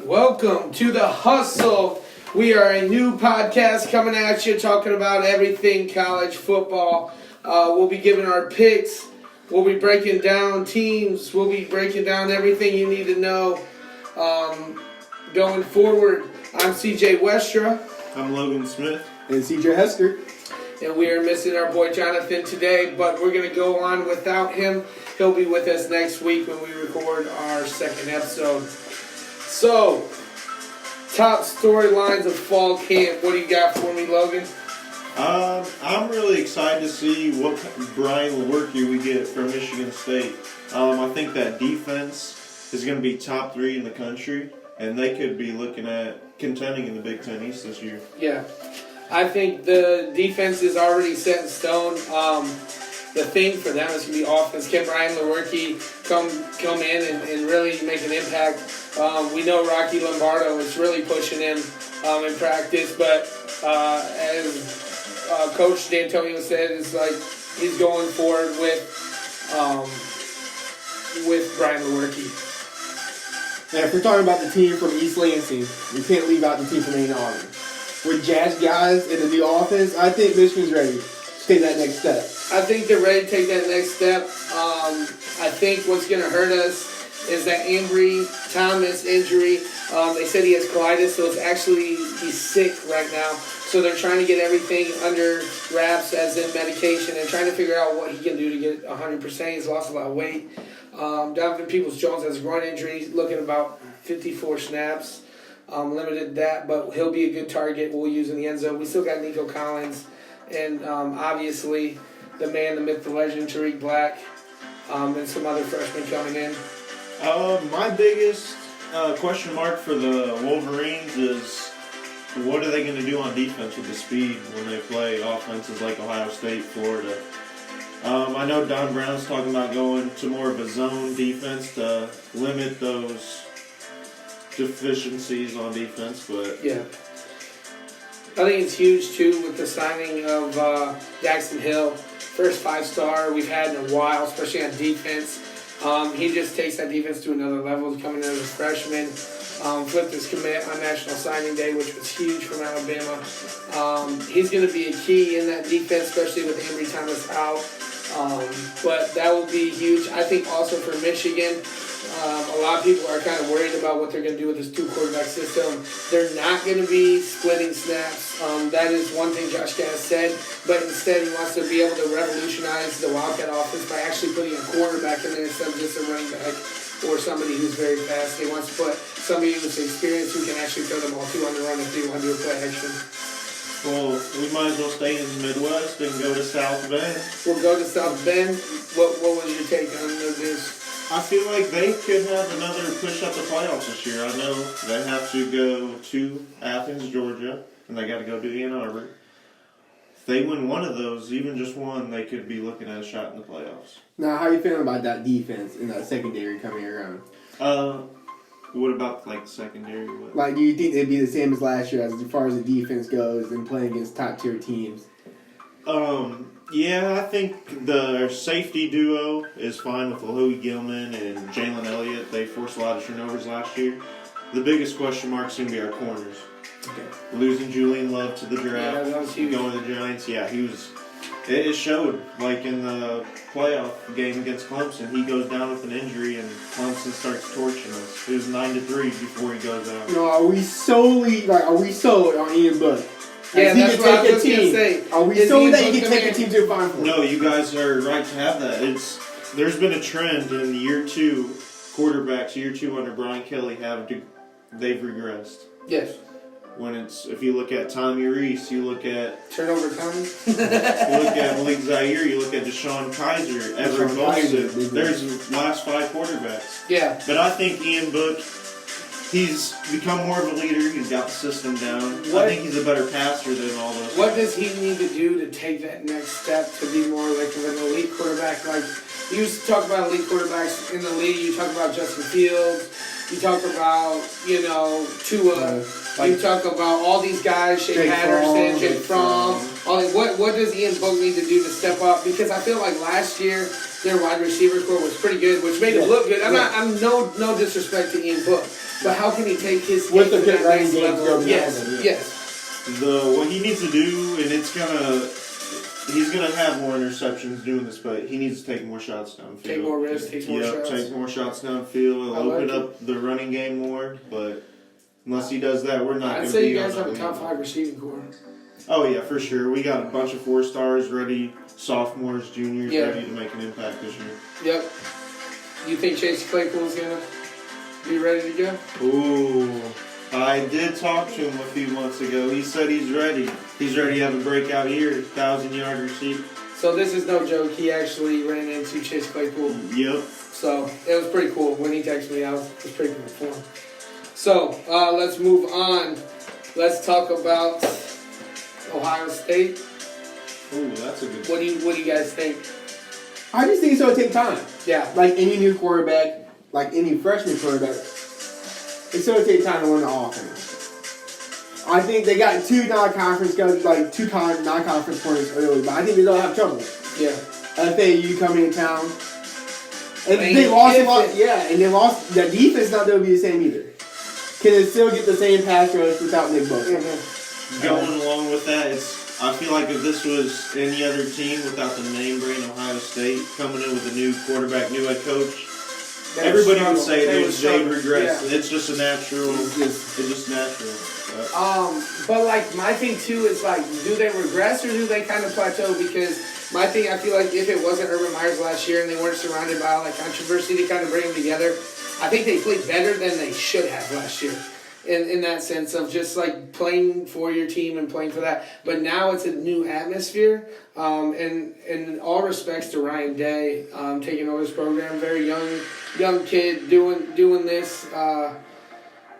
Welcome to The Hustle. We are a new podcast coming at you talking about everything college football. We'll be giving our picks. We'll be breaking down teams. We'll be breaking down everything you need to know going forward. I'm CJ Westra. I'm Logan Smith. And CJ Hester. And we are missing our boy Jonathan today, but we're going to go on without him. He'll be with us next week when we record our second episode. So, top storylines of fall camp. What do you got for me, Logan? I'm really excited to see what Brian Lewerke we get from Michigan State. I think that defense is going to be top 3 in the country, and they could be looking at contending in the Big Ten East this year. Yeah. I think the defense is already set in stone. The thing for them is going to be offense. Can Brian Lewerke come in and really make an impact? We know Rocky Lombardo is really pushing him in practice, but as Coach D'Antonio said, is like he's going forward with Brian Lewerke. And if we're talking about the team from East Lansing, we can't leave out the team from Ann Arbor. With Jazz guys in the new offense, I think Michigan's ready to take that next step. I think they're ready to take that next step. I think what's going to hurt us is that Ambry Thomas injury. They said he has colitis, so it's actually he's sick right now. So they're trying to get everything under wraps as in medication and trying to figure out what he can do to get 100%. He's lost a lot of weight. Donovan Peoples-Jones has a groin injury. He's looking about 54 snaps. Limited that, but he'll be a good target we'll use in the end zone. We still got Nico Collins and obviously the man, the myth, the legend, Tariq Black, and some other freshmen coming in. My biggest question mark for the Wolverines is what are they going to do on defense with the speed when they play offenses like Ohio State, Florida? I know Don Brown's talking about going to more of a zone defense to limit those deficiencies on defense, but yeah, I think it's huge too with the signing of Jackson Hill, first 5-star we've had in a while, especially on defense. He just takes that defense to another level. He's coming in as a freshman, flipped his commit on National Signing Day, which was huge from Alabama. He's going to be a key in that defense, especially with Ambry Thomas out. But that will be huge. I think also for Michigan, a lot of people are kind of worried about what they're going to do with this 2-quarterback system. They're not going to be splitting snaps. That is one thing Josh Gattis said, but instead he wants to be able to revolutionize the Wildcat offense by actually putting a quarterback in there instead of just a running back or somebody who's very fast. He wants to put somebody with experience who can actually throw the ball 200 run if they want to do a play action. well, we might as well stay in the Midwest and go to South Bend. We'll go to South Bend. What was your take on this? I feel like they could have another push at the playoffs this year. I know they have to go to Athens, Georgia, and they got to go to Ann Arbor. If they win one of those, even just one, they could be looking at a shot in the playoffs. Now, how are you feeling about that defense and that secondary coming around? What about like secondary? Like, do you think they'd be the same as last year as far as the defense goes and playing against top-tier teams? Yeah, I think the safety duo is fine with Louis Gilman and Jalen Elliott. They forced a lot of turnovers last year. The biggest question mark is going to be our corners. Okay. Losing Julian Love to the draft, Yeah, that was huge. going to the Giants. Yeah, he was. It showed, like in the playoff game against Clemson, he goes down with an injury and Clemson starts torching us. It was 9-3 before he goes out. You know, are we sold on Ian Book? Yeah, He that's can what I take was a going to team. say. Are we Is sold Ian that he Book can the take a man? team to a Final Four? No, you guys are right to have that. There's been a trend in year 2, quarterbacks, year 2 under Brian Kelly, they've regressed. Yes. If you look at Tommy Reese, you look at Turnover time. Malik Zaire, you look at Deshaun Kaiser, Everett Deshaun Kaiser, Golson. There's last 5 quarterbacks. Yeah. But I think Ian Book, he's become more of a leader. He's got the system down. I think he's a better passer than all those What guys. does he need to do to take that next step to be more like an elite quarterback? Like, you used to talk about elite quarterbacks in the league. You talk about Justin Fields. You talk about, Tua. You talk about all these guys, Shea Patterson, Jake Fromm. What does Ian Book need to do to step up? Because I feel like last year their wide receiver core was pretty good, which made him look good. I'm no disrespect to Ian Book, but how can he take his With game the to that good running next games level? going Yes, behind him, yes. What he needs to do, and he's gonna have more interceptions doing this, but he needs to take more shots downfield. Take more risks, take more shots. Take more shots downfield. It'll I like open it. up the running game more, but unless he does that, we're not I'd gonna say be you guys on have a that top level. 5 receiving core. Oh yeah, for sure. We got a bunch of 4-stars ready, sophomores, juniors Yeah. ready to make an impact this year. Yep. You think Chase Claypool's gonna be ready to go? Ooh, I did talk to him a few months ago. He said he's ready. He's ready to have a breakout year, 1,000-yard receiver. So this is no joke. He actually ran into Chase Claypool. Yep. So it was pretty cool. When he texted me, it was pretty cool for him. So let's move on. Let's talk about Ohio State. Ooh, that's a good. What do you guys think? I just think it's going to take time. Yeah. Like any new quarterback, like any freshman quarterback, it's going to take time to learn the offense. I think they got 2 non-conference guys, like 2 non-conference corners early, but I think they're going to have trouble. Yeah. FAU coming to town. And Man, they lost a if lot. it- Yeah, and they lost. The defense not going to be the same either. Can they still get the same pass rush without Nick Bosa? Going along with that, I feel like if this was any other team without the name brand Ohio State coming in with a new quarterback, new head coach, everybody would say they regress. Yeah. It's just a natural. It's It's just natural. But like my thing too is like, do they regress or do they kind of plateau? Because my thing, I feel like if it wasn't Urban Meyer's last year and they weren't surrounded by all that controversy to kind of bring them together, I think they played better than they should have last year. In that sense of just like playing for your team and playing for that. But now it's a new atmosphere. And in all respects to Ryan Day taking over this program, very young kid doing this.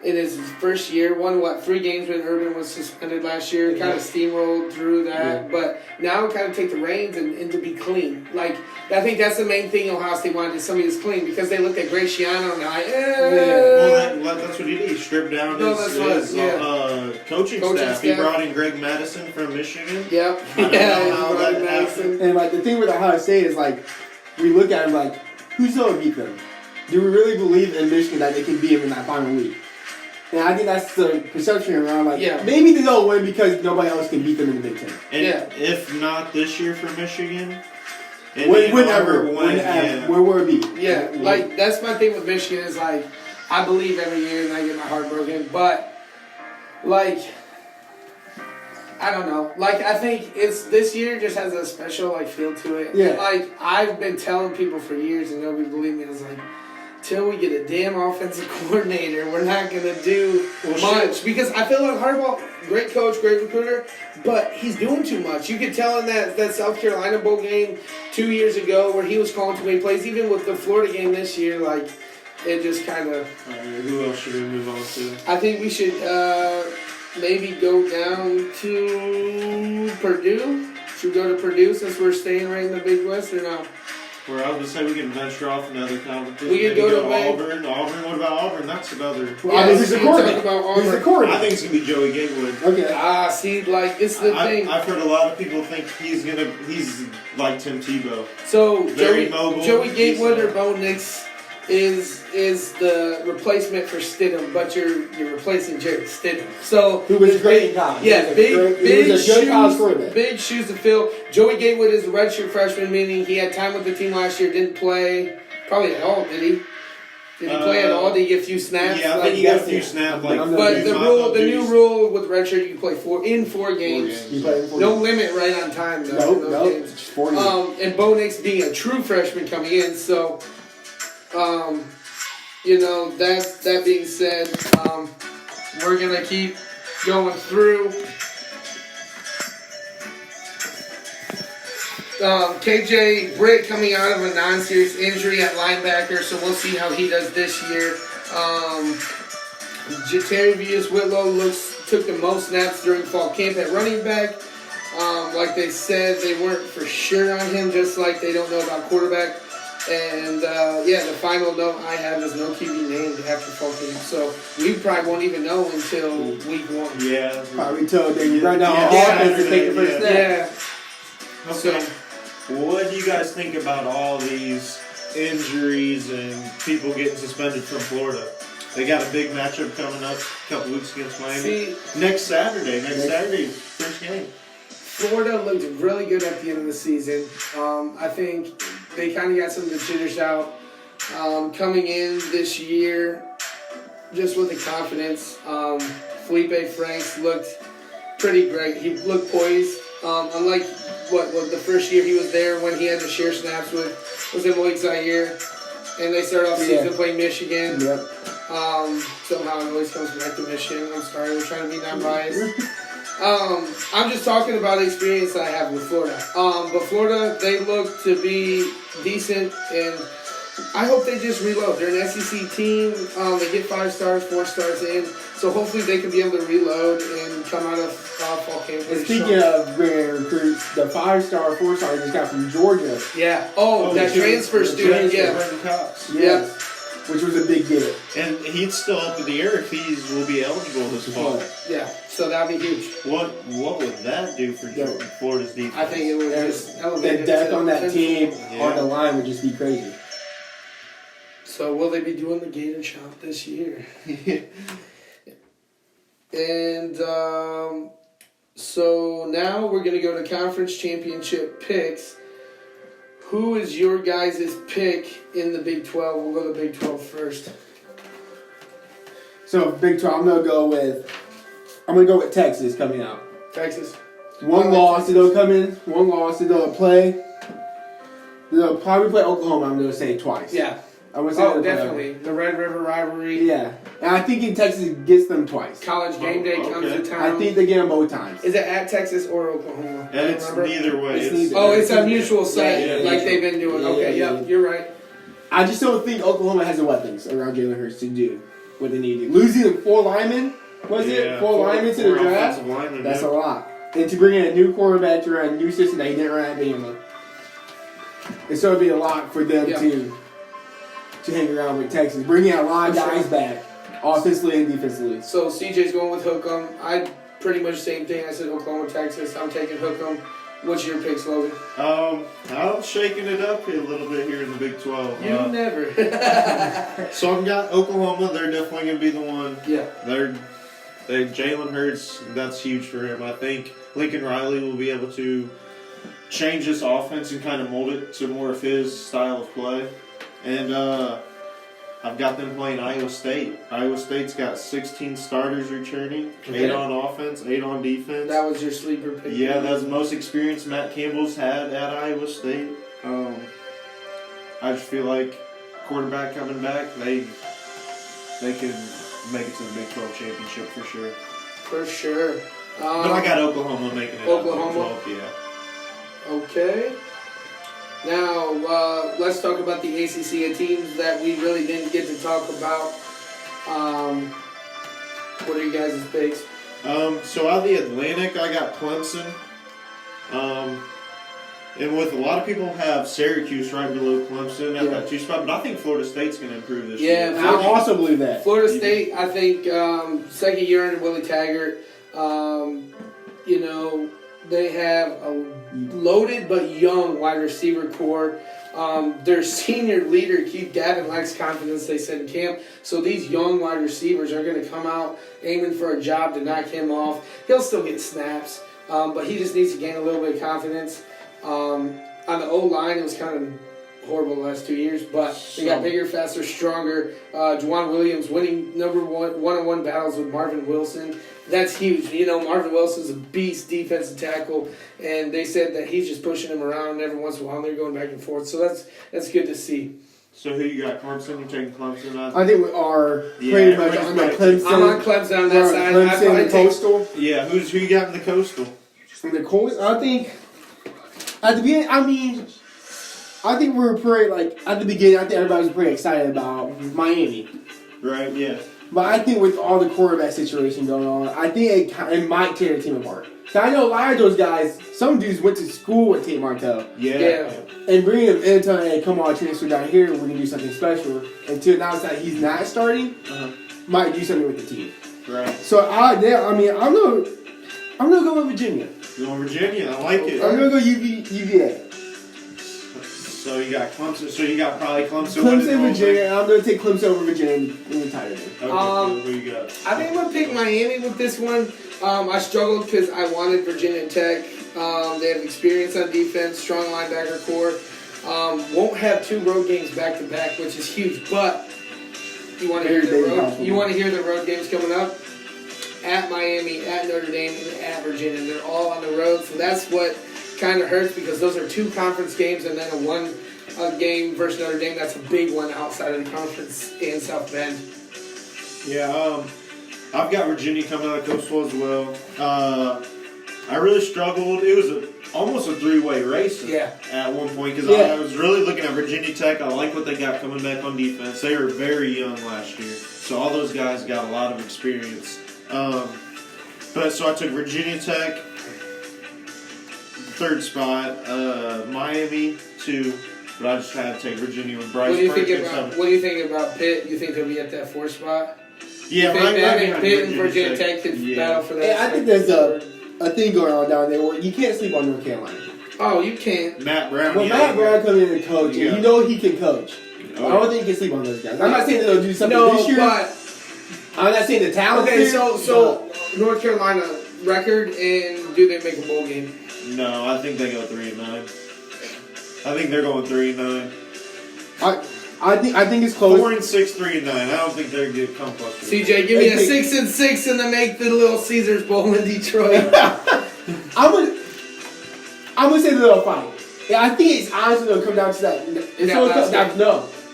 In his first year, won 3 games when Urban was suspended last year, kind of steamrolled through that, but now kind of take the reins and to be clean. Like, I think that's the main thing Ohio State wanted, is somebody that's clean, because they looked at Graciano and they're like, Well, that's what he did. He stripped down his coaching staff. He brought in Greg Madison from Michigan. Yep. I don't know how that happened. And like the thing with Ohio State is like, we look at them like, who's going to beat them? Do we really believe in Michigan that they can beat them in that final week? And I think that's the perception around, like, maybe they don't win because nobody else can beat them in the Big Ten. And if not this year for Michigan, Whenever, yeah. where will it be? Yeah, like, that's my thing with Michigan is, like, I believe every year and I get my heart broken, but, like, I don't know. Like, I think this year just has a special, like, feel to it. Yeah. Like, I've been telling people for years and nobody believed me. It's like, till we get a damn offensive coordinator, we're not going to do much. Because I feel like Harbaugh, great coach, great recruiter, but he's doing too much. You could tell in that South Carolina Bowl game 2 years ago where he was calling too many plays, even with the Florida game this year, like, it just kind of... Who else should we move on to? I think we should maybe go down to Purdue. Should we go to Purdue since we're staying right in the Big West or no? Where I was gonna say we can venture off another conference. We could go to Auburn. What about Auburn? That's another. Well, this is the we can talk quarterback. about Auburn. This is the quarterback. I think it's gonna be Joey Gatewood. Okay. See, like, it's the thing. I've heard a lot of people think he's like Tim Tebow. So, Very mobile. Joey Gatewood He's, or Bo Nix is the replacement for Stidham, but you're replacing Jared Stidham. So Who was great in college. Yeah, He was a good college quarterback. big shoes to fill. Joey Gatewood is a redshirt freshman, meaning he had time with the team last year, didn't play probably at all, did he? Did he play at all? Did he get a few snaps? Yeah, I think he got a few snaps. But the new rule with redshirt, you can play four games. He played in 4 No games. limit right on time though. Nope. It's just 4 games. And Bo Nix being a true freshman coming in, so that being said, we're gonna keep going through. KJ Britt coming out of a non-serious injury at linebacker, so we'll see how he does this year. Jatavius Whitlow took the most snaps during fall camp at running back. Like they said, they weren't for sure on him, just like they don't know about quarterback. And the final note I have is no QB named after fall camp, so we probably won't even know until week 1. Yeah. Probably told they right now Yeah. offense to take the first snap. Yeah. Okay. What do you guys think about all these injuries and people getting suspended from Florida? They got a big matchup coming up a couple weeks against Miami. Next Saturday, first game. Florida looked really good at the end of the season. I think they kind of got some of the jitters out coming in this year, just with the confidence. Felipe Franks looked pretty great. He looked poised. Unlike what the first year he was there when he had to share snaps with Malik Zaire, and they started off season playing Michigan. Yep. Somehow it always comes back to Michigan. I'm sorry, we're trying to be non-biased. I'm just talking about the experience I have with Florida. But Florida, they look to be decent, and I hope they just reload. They're an SEC team. They get 5 stars, 4 stars in, so hopefully they can be able to reload and come out of fall camp. And speaking of bringing recruits, the 5-star, 4-star just got from Georgia. Yeah. That transfer student. Yeah. Brendan Cox. Yeah. Which was a big get. And he's still up in the air if he will be eligible this fall. Yeah, so that'd be huge. What would that do for Florida's defense? I think it would just elevate the depth on that team on the line would just be crazy. So will they be doing the Gator Chop this year? And so now we're going to go to conference championship picks. Who is your guys' pick in the Big 12? We'll go to Big 12 first. So Big 12, I'm gonna go with Texas coming out. Texas. One loss, they'll come in. One loss, they'll play. They'll probably play Oklahoma. I'm gonna say twice. Yeah. I would say definitely the Red River rivalry. Yeah, and I think Texas gets them twice. College game day comes to town. I think they get them both times. Is it at Texas or Oklahoma? And it's neither way. It's a mutual site like they've been doing. You're right. I just don't think Oklahoma has the weapons around Jalen Hurts to do what they need to. Losing 4 linemen, four linemen to the draft? That's a lot. And to bring in a new quarterback to run a new system that he didn't run at Bama. It's going to be a lot for them to hang around with Texas. Bringing a lot of guys back, offensively and defensively. So CJ's going with Hookem. I pretty much the same thing. I said Oklahoma, Texas. I'm taking Hookem. What's your pick, Logan? I'm shaking it up a little bit here in the Big 12. You never. So I've got Oklahoma. They're definitely going to be the one. Yeah. They Jalen Hurts, that's huge for him. I think Lincoln Riley will be able to change this offense and kind of mold it to more of his style of play. And I've got them playing Iowa State. Iowa State's got 16 starters returning, 8 on offense, 8 on defense. That was your sleeper pick. Yeah, that's the most experience Matt Campbell's had at Iowa State. I just feel like quarterback coming back, they can make it to the Big 12 championship for sure. For sure. But I got Oklahoma making it Oklahoma? out the Big 12, Okay. Now, let's talk about the ACC teams that we really didn't get to talk about. What are you guys' picks? So out of the Atlantic, I got Clemson. And with a lot of people have Syracuse right below Clemson at that 2 spot, but I think Florida State's going to improve this year. Yeah, I also believe that. Florida State, I think, second year under Willie Taggart, they have a loaded but young wide receiver core. Their senior leader, Keith Gavin, lacks confidence, they said in camp. So these young wide receivers are going to come out aiming for a job to knock him off. He'll still get snaps, but he just needs to gain a little bit of confidence. On the O-line, it was kind of horrible the last 2 years, but they got bigger, faster, stronger. Juwan Williams winning number one-on-one battles with Marvin Wilson. That's huge. Marvin Wilson's a beast defensive tackle, and they said that he's just pushing him around every once in a while, and they're going back and forth. So that's good to see. So who you got? Clemson? You're taking Clemson? I think we are pretty much on the Clemson. I'm on Clemson on that side. Clemson and Coastal. Yeah, who you got in the Coastal? From the Coastal, I think at the beginning, I think we were pretty, at the beginning, I think everybody was pretty excited about Miami. Right, yeah. But I think with all the quarterback situation going on, I think it might tear the team apart. So I know a lot of those guys, some dudes went to school with Tate Martell. Yeah. And bringing him in and telling him, hey, come on, transfer down here, we're going to do something special. Until now it's like he's not starting, might do something with the team. Right. So, I'm going to go with Virginia. You want Virginia? I like it. I'm going to go UVA. So you got Clemson. So you got probably Clemson. Clemson, Virginia. I'm going to take Clemson over Virginia in the title game. Okay, who you got? I think I'm going to pick Miami with this one. I struggled because I wanted Virginia Tech. They have experience on defense, strong linebacker core. Won't have 2 road games back to back, which is huge. But you want to hear the road. You want to hear the road games coming up at Miami, at Notre Dame, and at Virginia. They're all on the road, so that's what kind of hurts because those are 2 conference games and then a 1 game versus Notre Dame. That's a big one outside of the conference in South Bend. Yeah, I've got Virginia coming out of Coastal as well. I really struggled. It was almost a 3-way race at one point because I was really looking at Virginia Tech. I like what they got coming back on defense. They were very young last year, so all those guys got a lot of experience. But so I took Virginia Tech, 3rd spot, Miami 2, but I just had to take Virginia with Bryce. What do you think about Pitt? You think they'll be at that 4th spot? Yeah, Pitt and Virginia Tech could battle for that. I think there's a thing going on down there where you can't sleep on North Carolina. Oh, you can't. Matt Brown. Well, Matt Brown comes in and coach, and you know he can coach. I don't think you can sleep on those guys. I'm not saying they'll do something this year. But I'm not saying the talent. Okay, so North Carolina record, and do they make a bowl game? No, I think they go 3-9. I think they're going 3-9. I think it's close. 4-6, 3-9. I don't think they're going to come close. CJ, give me a 6-6 and then make the Little Caesars Bowl in Detroit. I'm gonna say they'll fight. Yeah, I think it's honestly gonna come down to that.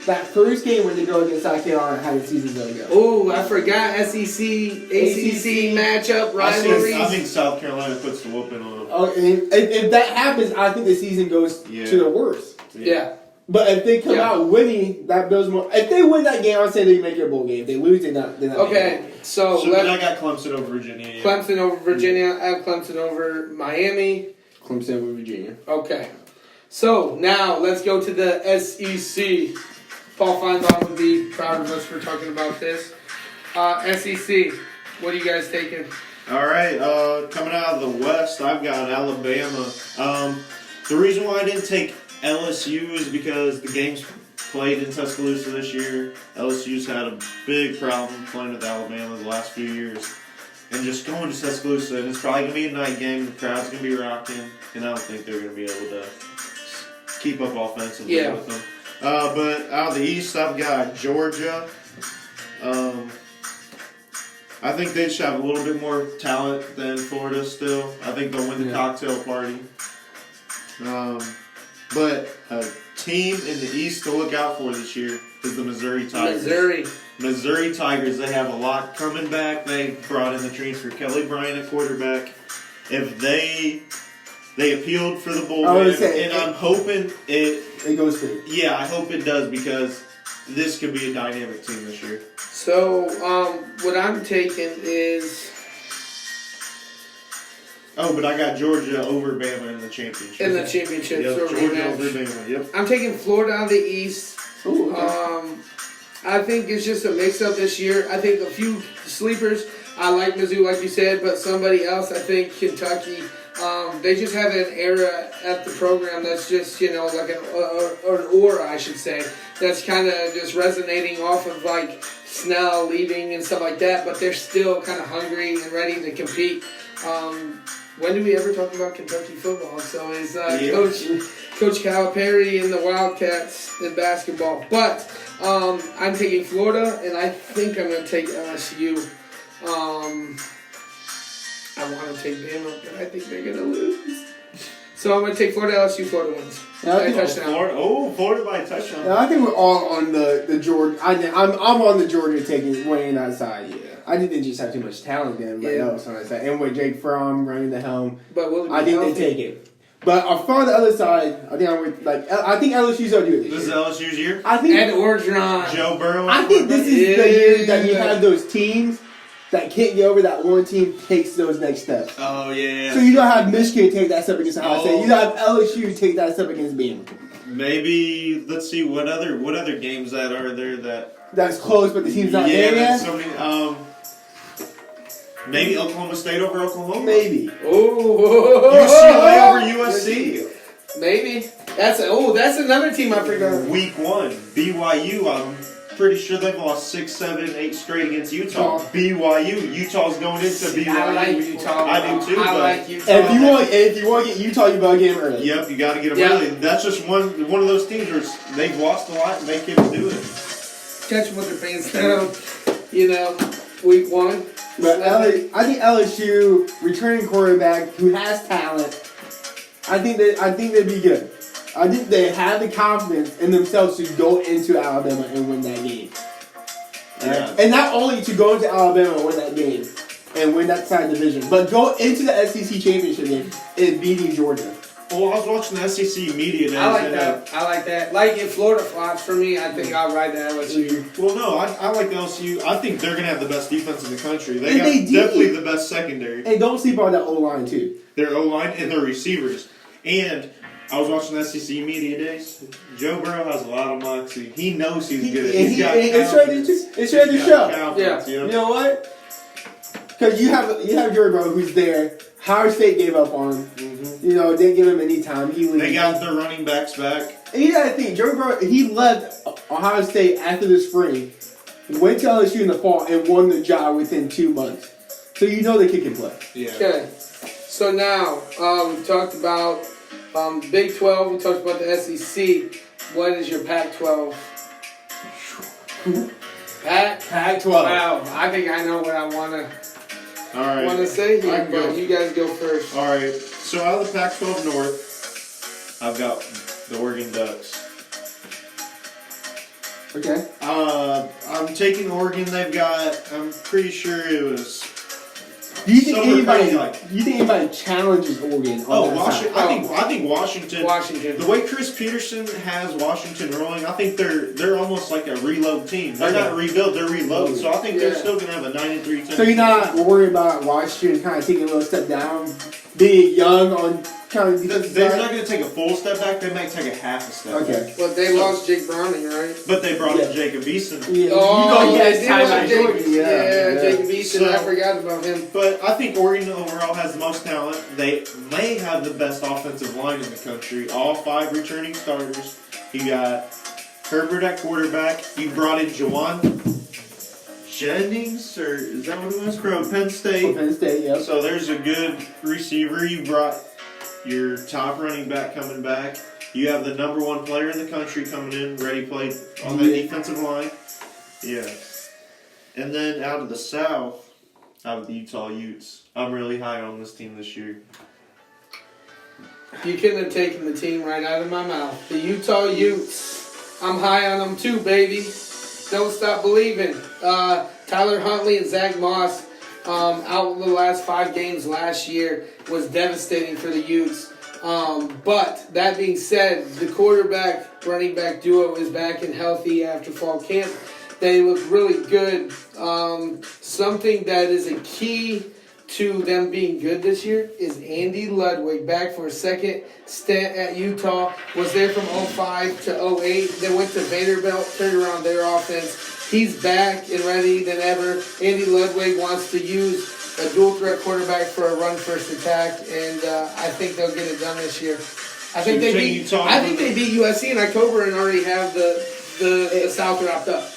That first game when they go against South Carolina, how the season's gonna go. Oh, I forgot SEC, ACC matchup rivalries. I think South Carolina puts the whooping on them. Oh, and if that happens, I think the season goes to the worst. Yeah. But if they come out winning, that builds more. If they win that game, I'll say they make it a bowl game. If they lose, they're not. Okay, so then I got Clemson over Virginia. Yeah. Clemson over Virginia. I have Clemson over Miami. Clemson over Virginia. Okay. So now let's go to the SEC. Paul Feinbaum would be proud of us for talking about this. SEC, what are you guys taking? All right, coming out of the West, I've got Alabama. The reason why I didn't take LSU is because the games played in Tuscaloosa this year. LSU's had a big problem playing with Alabama the last few years. And just going to Tuscaloosa, and it's probably going to be a night game, the crowd's going to be rocking, and I don't think they're going to be able to keep up offensively with them. But out of the East, I've got Georgia. I think they should have a little bit more talent than Florida still. I think they'll win the cocktail party. But a team in the East to look out for this year is the Missouri Tigers. Missouri Tigers, they have a lot coming back. They brought in the transfer Kelly Bryant at quarterback. If they appealed for the bowl game, and I'm hoping it goes through. Yeah, I hope it does because this could be a dynamic team this year. So, what I'm taking is... Oh, but I got Georgia over Bama in the championship. In the championship. Yep, Georgia over Bama, yep. I'm taking Florida out of the East. Ooh, okay. I think it's just a mix-up this year. I think a few sleepers. I like Mizzou, like you said, but somebody else, I think Kentucky... they just have an era at the program that's just, like an aura, I should say, that's kind of just resonating off of, like, Snell leaving and stuff like that, but they're still kind of hungry and ready to compete. When do we ever talk about Kentucky football? So is Coach Calipari and the Wildcats in basketball. But I'm taking Florida, and I think I'm going to take LSU. I want to take Bama, but I think they're going to lose. So I'm going to take Florida, LSU, Florida wins. Florida by a touchdown. Now, I think we're all on the Georgia. I'm on the Georgia winning that side. Yeah. I think they just have too much talent then. Else on that side. And with Jake Fromm running the helm, I think they take it. But on the other side, I think LSU's going to do it this is LSU's year? Ed Orgeron. Joe Burrow. I think this is the year that you have those teams that can't get over that one team takes those next steps. Oh, yeah. So you don't have Michigan take that step against Ohio State. You don't have LSU take that step against Bama. Maybe, let's see, what other games that are there that's close, but the team's not there yet? So many, maybe Oklahoma State over Oklahoma? Maybe. Oh. UCLA over USC? Maybe. That's another team I forgot. Week 1, BYU. I'm pretty sure they've lost 6, 7, 8 straight against Utah. BYU. Utah's going into BYU. I like Utah. I do too. I but like Utah. If you want to get Utah, you better get them early. Yep, you got to get them early. That's just one of those teams where they've lost a lot and they can do it. Catch them with their pants down. Week 1. But I think LSU returning quarterback who has talent. I think they'd be good. I think they have the confidence in themselves to go into Alabama and win that game. Yeah. And not only to go into Alabama and win that game and win that side division, but go into the SEC championship game and beating Georgia. Well, I was watching the SEC media days. I like that. Like if Florida flops for me, I think I'll ride the LSU. Well, no, I like LSU. I think they're going to have the best defense in the country. They And got they do. definitely the best secondary. And don't sleep on that O-line too. Their O-line and their receivers. And I was watching the SEC media days. Joe Burrow has a lot of moxie. He knows he's good. It's ready to show. Yeah. You know what? Because you have Joe Burrow who's there. Howard State gave up on him. Mm-hmm. You know, didn't give him any time. They got their running backs back. And you gotta think, Joe Burrow, he left Ohio State after the spring, went to LSU in the fall, and won the job within 2 months. So you know the kid can play. Yeah. Okay. So now, we've talked about Big 12, we talked about the SEC. What is your Pac-12? Pac-12. Wow, I think I know what I want to say here, but you guys go first. All right. So out of the Pac-12 North, I've got the Oregon Ducks. Okay. I'm taking Oregon. They've got. I'm pretty sure it was. Do you think Somewhere anybody challenges Oregon? On that side? I think Washington. Washington. The way Chris Peterson has Washington rolling, I think they're almost like a reload team. They're not rebuild, they're reload. So I think they're still gonna have a 9-3 team. So you're not worried about Washington kind of taking a little step down, being young on kind of defensive They're side? not going to take a full step back. They might take a half a step back. But they lost Jake Browning, right? But they brought in Jacob Eason. Yeah. Oh, yes, they time did out lose Jordan. Yeah. Jacob Eason. So- I forgot about him. But I think Oregon overall has the most talent. They may have the best offensive line in the country. All 5 returning starters. You got Herbert at quarterback. You brought in Jawan Jennings, or is that what it was? From Penn State. Penn State, yeah. So there's a good receiver. You brought your top running back coming back. You have the number 1 player in the country coming in, ready to play on the defensive line. Yeah. And then out of the South, out of the Utah Utes, I'm really high on this team this year. You couldn't have taken the team right out of my mouth. The Utah Utes. I'm high on them too, baby. Don't stop believing. Tyler Huntley and Zach Moss out the last 5 games last year was devastating for the Utes. But that being said, the quarterback running back duo is back and healthy after fall camp. They look really good. Something that is a key to them being good this year is Andy Ludwig, back for a second stint at Utah. Was there from 05 to 08. Then went to Vanderbilt, turned around their offense. He's back and ready than ever. Andy Ludwig wants to use a dual threat quarterback for a run first attack, and I think they'll get it done this year. I think they beat USC in October and already have the South wrapped up.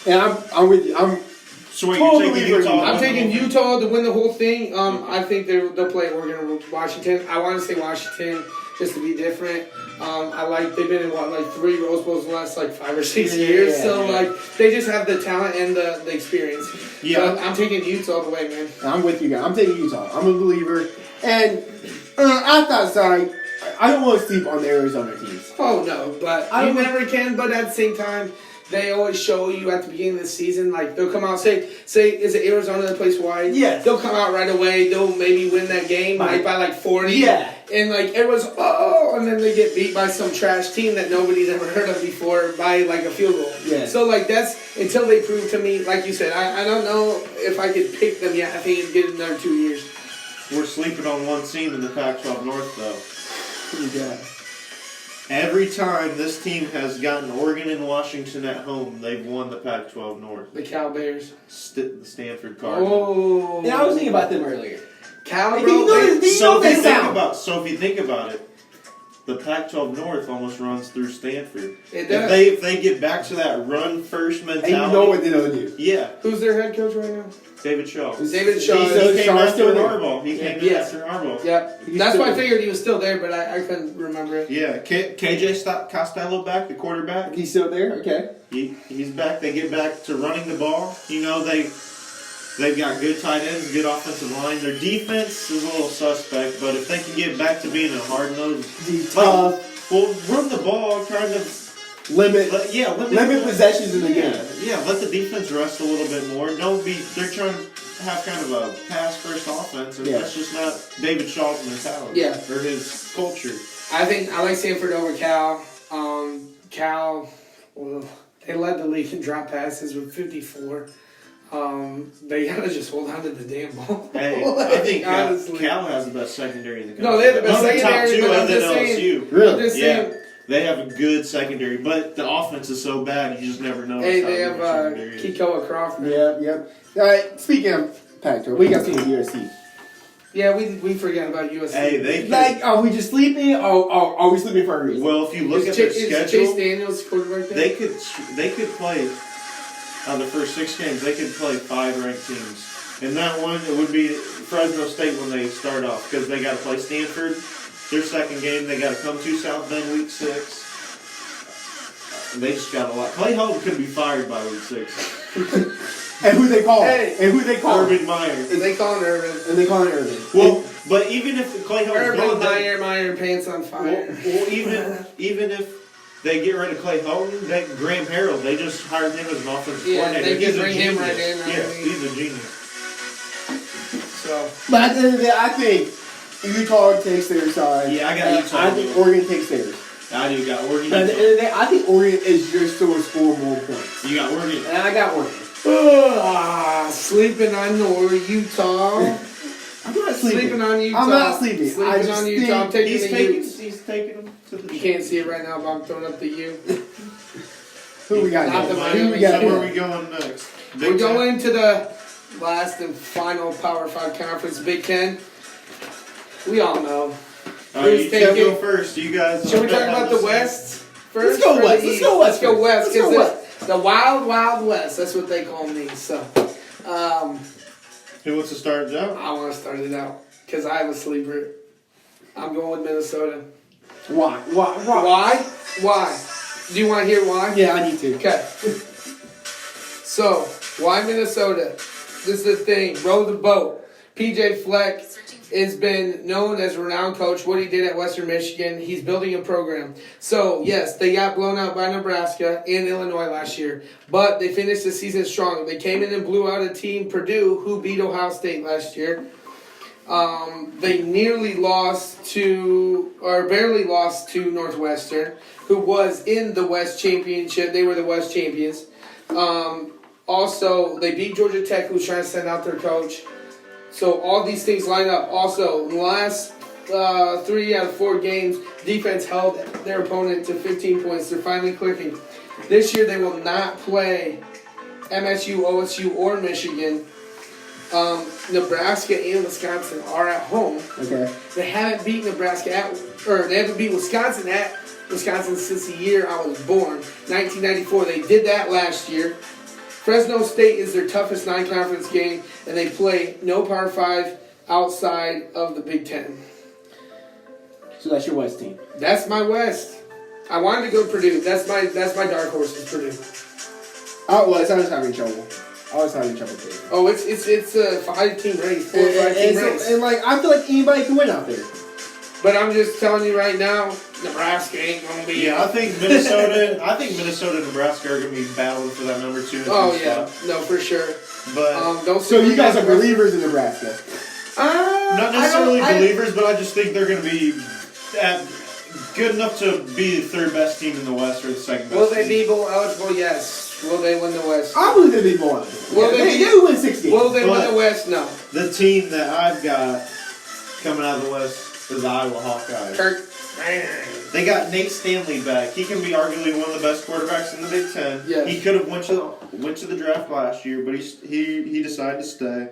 And I'm with you. So you're taking Utah? I'm taking Utah to win the whole thing. I think they'll play Oregon or Washington. I want to say Washington just to be different. They've been in 3 Rose Bowls in the last 5 or 6 years. They just have the talent and the experience. Yeah. So I'm taking Utah all the way, man. I'm with you guys. I'm taking Utah. I'm a believer. And at that side, I don't want to sleep on the Arizona teams. Oh no, but you never can. But at the same time, they always show you at the beginning of the season, they'll come out, say is it Arizona that plays wide? Yes. They'll come out right away. They'll maybe win that game by 40. Yeah. And everyone's and then they get beat by some trash team that nobody's ever heard of before by a field goal. Yeah. So that's until they prove to me, like you said, I don't know if I could pick them yet. I think it'd get another 2 years. We're sleeping on one team in the Pac-12 North, though. Yeah. Every time this team has gotten Oregon and Washington at home, they've won the Pac-12 North. The Cal Bears. The Stanford Cardinals. Oh. Yeah, I was thinking about them earlier. Cal, So if you think about it, the Pac-12 North almost runs through Stanford. It does. If they get back to that run first mentality, And you know what they're gonna do. yeah, Who's their head coach right now? David Shaw. David Shaw. He came Shaw's after still there. Harbaugh. He came in Yes. after Harbaugh. Yep. He's That's still why I there. figured he was still there, but I couldn't remember it. Yeah, KJ Costello back, the quarterback. He's still there. Okay. He's back. They get back to running the ball. You know, they've got good tight ends, good offensive line. Their defense is a little suspect, but if they can get back to being a hard-nosed, He's tough. well, run the ball, kind of Limit limit possessions in the game. Yeah, let the defense rest a little bit more. They're trying to have kind of a pass-first offense, and that's just not David Shaw's mentality. Yeah. Or his culture. I think I like Stanford over Cal. Cal, well, they led the league in drop passes with 54. They gotta just hold on to the damn ball. Hey, I think honestly. Cal has the best secondary in the country. No, they have the best One of secondary, top but two I'm other just than saying. LSU. Really? I'm just Yeah, saying. they have a good secondary, but the offense is so bad you just never know. Hey, how they good have their secondary is. Kikoa Crawford. Yep. All right. Speaking of Pac-12, we got to see USC. Yeah, we forget about USC. Hey, they could, Like, are we just sleeping? Or are we sleeping for a reason? well, if you look Is at their Chase schedule, Daniels quarterback there? they could play on the first 6 games. They could play 5 ranked teams. And that one, it would be Fresno State when they start off because they got to play Stanford. Their second game, they got to come to South Bend week 6. They just got a lot. Clay Helton could be fired by week 6. And who they call? Hey. And who they call? Urban Meyer. They call him Urban. And they call it Irvin. Well, but even if Clay Helton's Urban gone, Meyer pants on fire. well, even if they get rid of Clay Helton, that Graham Harrell, they just hired him as an offensive coordinator. they He's can a bring him right genius. in. Yeah, he's a genius. So But at the end of the day, I think Utah takes their side. Yeah, I got Utah. I think Oregon takes theirs. I do got Oregon. But at the end of the day, I think Oregon is just still to score more points. You got Oregon. And I got Oregon. sleeping on Utah. I'm not sleeping. Sleeping on Utah. I'm not sleeping. I Sleeping just on Utah. I'm think taking the Utes. He's taking them to the. You can't see it right now, but I'm throwing up the U. Who we got? Not the next? Who Miami. we got? So where are next? we going next? We're going to the last and final Power 5 conference, Big Ten. We all know. You Who's two go taking- first. You guys. Should we talk about the West first? Let's go or the West. Let's East? go West Let's go first. West. Let's go Because the Wild Wild West. That's what they call me. So, Who wants to start it out? I want to start it out because I have a sleeper. I'm going with Minnesota. Why? Why? Do you want to hear why? Yeah, I need to. Okay. So, why Minnesota? This is the thing. Row the boat. PJ Fleck has been known as a renowned coach. What he did at Western Michigan, he's building a program. So, yes, they got blown out by Nebraska and Illinois last year, but they finished the season strong. They came in and blew out a team, Purdue, who beat Ohio State last year. They nearly lost to, or barely lost to Northwestern, who was in the West Championship. They were the West champions. Also, they beat Georgia Tech, who's trying to send out their coach. So all these things line up. Also, in the last 3 out of 4 games, defense held their opponent to 15 points. They're finally clicking. This year, they will not play MSU, OSU, or Michigan. Nebraska and Wisconsin are at home. Okay. They haven't beat Nebraska they haven't beat Wisconsin at Wisconsin since the year I was born, 1994. They did that last year. Fresno State is their toughest non-conference game, and they play no Power 5 outside of the Big Ten. So that's your West team. That's my West. I wanted to go Purdue. That's my dark horse is Purdue. Oh, well, I was having trouble. Too. Oh, it's a 5-team race, 4 or 5 team race. And like, I feel like anybody can win out there. But I'm just telling you right now, Nebraska ain't gonna be. Yeah, I think Minnesota and Nebraska are going to be battling for that number 2 and 3 Oh yeah, spot. no, for sure. But Don't. So you guys are believers in Nebraska? not necessarily believers, but I just think they're going to be good enough to be the 3rd best team in the West or the 2nd best. Will they team. be bowl eligible? Yes. Will they win the West? I believe they'll be going. Will They win 6 games. Will they win But- the West? No. The team that I've got coming out of the West is the Iowa Hawkeyes. Kirk. They got Nate Stanley back. He can be arguably one of the best quarterbacks in the Big Ten. Yes. He could have went to the draft last year, but he decided to stay.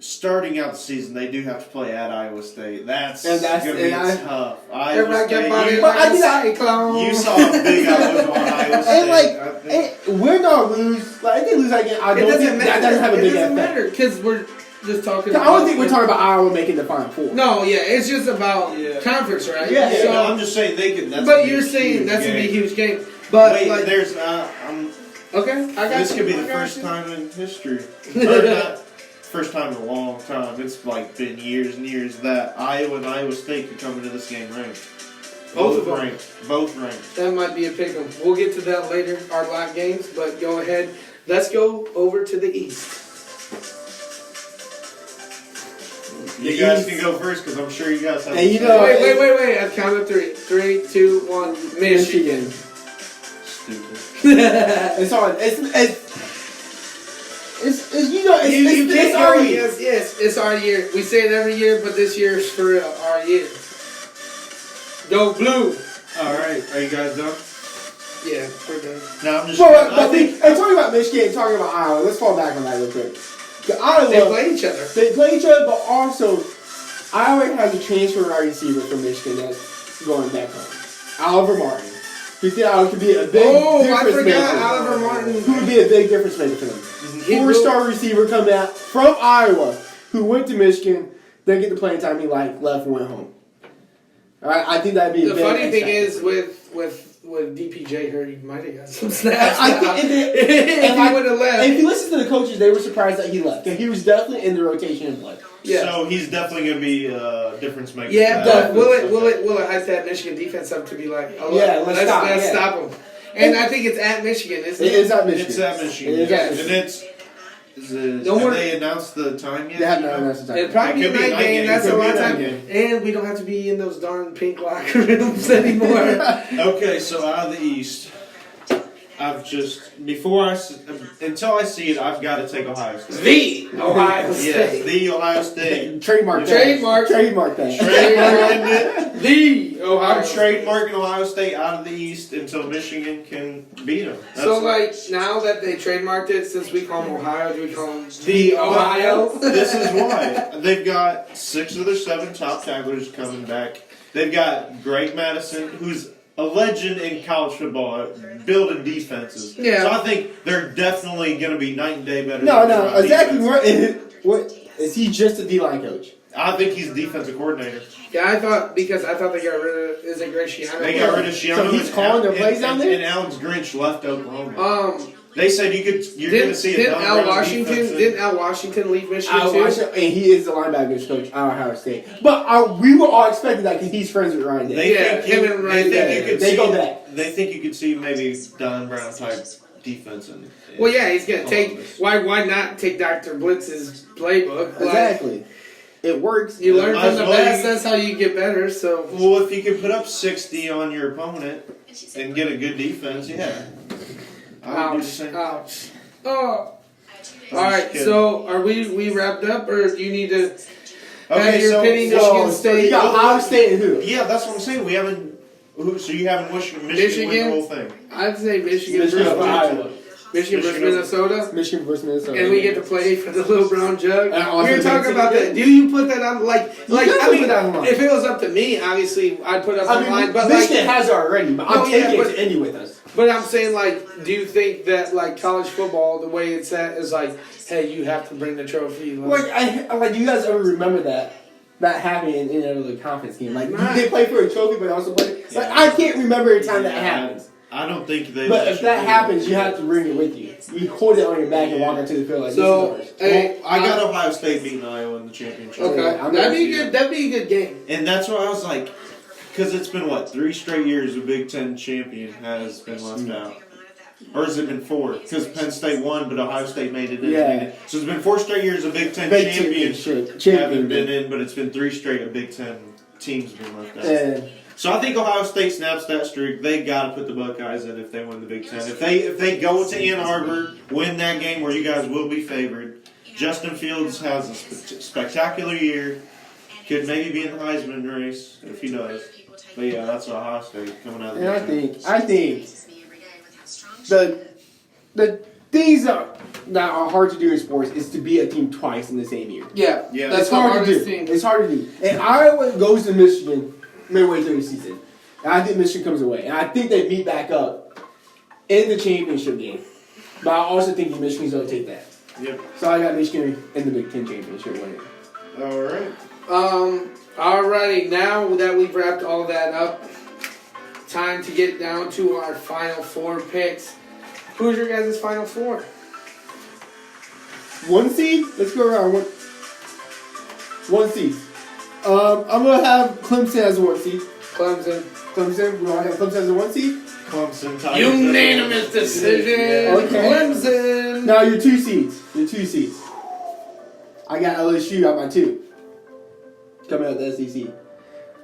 starting out the season, they do have to play at Iowa State. That's And that's- going to be and tough. Everybody Iowa get State, money you, like I a think cyclone. you saw how big I was on Iowa State. And like, I think- win or lose, like if they lose that game, I It don't doesn't think matter. that doesn't have a It big doesn't effect. matter because we're just talking. I don't think we're talking about Iowa making the Final Four. No, yeah, it's just about Yeah. conference, right? Yeah, yeah, So, no, I'm just saying they could. That's but gonna be you're a saying huge that's gonna be a game. huge game. But Wait, like, there's okay, I got this you. could be I the got first you. time in history. Or not, first time in a long time. It's like been years and years that Iowa and Iowa State could come into this game ranked. Both of them. ranked. Both ranked. That might be a pick 'em. We'll get to that later, our live games. But go ahead. Let's go over to the East. You guys can go first because I'm sure you guys have. And you know- Wait. I count to three. 3, 2, 1. Michigan. Stupid. It's hard. It's you know You can't it's go our against. Yes, it's our year. We say it every year, but this year's for real, our year. Go blue. All right, are you guys done? Yeah, we're done. No, I'm just. Well, I but think. and talking about Michigan and talking about Iowa, let's fall back on that real quick. The Iowa, They play each other. they play each other, but also Iowa has a transfer wide receiver from Michigan that's going back home. Oliver Martin. He said Iowa could be a big Oh, I difference forgot maker. Oliver Martin. Who would be a big difference maker for them. He will- 4-star receiver coming out from Iowa who went to Michigan, then get the playing time he liked, left and went home. All right, I think that'd be a The big funny thing X is with DPJ hurt, he might have got some snaps. I think if he would have left. if you listen to the coaches, they were surprised that he left. And he was definitely in the rotation and play. Yeah. So he's definitely going to be a difference maker. Yeah, for that. but will it hype that Michigan defense up to be like, oh, Yeah, let's stop them. And I think it's at Michigan, isn't It it? is at Michigan. It's at Michigan. It is at And it's. Is it, No have more- they announced the time yet? They have not announced the time. It'd probably be It a could be a night night game. game. That's It a could lot of be a time. night game. And we don't have to be in those darn pink locker rooms anymore. Okay, so out of the East, I've just until I see it, I've got to take Ohio State. The Ohio Yes, State. the Ohio State. Trademark that. Trademark. Trademark that. Trademarking it. The Ohio I'm State. trademarking Ohio State out of the East until Michigan can beat them. So, like, now that they trademarked it, since we call them Ohio, do we call them the Ohio? This is why they've got 6 of their 7 top tacklers coming back. They've got Greg Madison, who's a legend in college football, building defenses. Yeah. So I think they're definitely going to be night and day better. No, than no, exactly. defense. What is he just a D-line coach? I think he's a defensive coordinator. Yeah, I thought they got rid of, is it Graciano? They got rid of Shiano. So he's calling their plays down there? And Alex Grinch left Oklahoma. They said you're going to see a didn't Al Don Brown defense in- Didn't Al Washington leave Michigan too? And he is the linebackers coach at Ohio State. But we were all expecting that because he's friends with Ryan Day. They Yeah, think him you, and they Ryan think Day. you could They see, go back. They think you could see maybe Don Brown type defense. Well, yeah, he's gonna take. Columbus. Why not take Dr. Blitz's playbook? Like, Exactly. It works. You learn Might from the as well best. you- That's how you get better. So Well, if you can put up 60 on your opponent and get a good defense, yeah. I would do the ouch, same. ouch. Oh. I'm All right. just kidding. So are we wrapped up, or do you need to? Okay, your so opinion, So, Michigan State. you got Ohio State and who? yeah, that's what I'm saying. We haven't. So you haven't Michigan win the Michigan? whole thing. I'd say Michigan Michigan versus or Iowa. Michigan versus Michigan. Minnesota. Michigan versus Minnesota. And we get to play for the little brown jug. And also We were talking Tennessee about that. again. Do you put that on like I definitely mean, put that on line. if it was up to me, obviously I'd put it up I on mean, line. But Michigan like, has it already, but No, I'm yeah, taking but- it to Indy with us. but I'm saying like, do you think that like college football, the way it's at, is like, hey, you have to bring the trophy? Like, do you guys ever remember that happened in any other conference game? Like, Nah. they play for a trophy, but also play. Like, I can't remember a time that happens. I don't think they. But if that happens, you have to bring it with you. You hold it on your back and walk into the field like So, this is ours. hey, I got Ohio State beating Iowa in the championship. okay, I'm that'd not- be good. That'd be a good game. And that's why I was like, because it's been 3 straight years a Big Ten champion has been left out. Or has it been 4? Because Penn State won, but Ohio State made it in. Yeah. So it's been 4 straight years a Big Ten Big championship championship. haven't been in, but it's been 3 straight a Big Ten teams been left out. And So I think Ohio State snaps that streak. They got to put the Buckeyes in if they win the Big Ten. If they go to Ann Arbor, win that game where you guys will be favored. Justin Fields has a spectacular year. Could maybe be in the Heisman race if he does. But yeah, that's Ohio State coming out of the and Big Ten. I think the things are that are hard to do in sports is to beat a team twice in the same year. Yeah, Yeah. that's It's the hard to hardest do. thing. It's hard to do. And Iowa goes to Michigan midway through the season. And I think Michigan comes away. And I think they meet back up in the championship game. But I also think that Michigan's going to take that. Yep. So I got Michigan in the Big Ten championship winning. All right. Alrighty, now that we've wrapped all that up, time to get down to our final four picks. Who's your guys' final four? One seed? Let's go around. One seed. I'm going to have Clemson as a one seed. Clemson. Clemson? We want to have Clemson as a one seed? Clemson. Tigers. Unanimous decision. Yeah. Okay. Clemson. Now your two seeds. I got LSU at my two. Coming out of the SEC.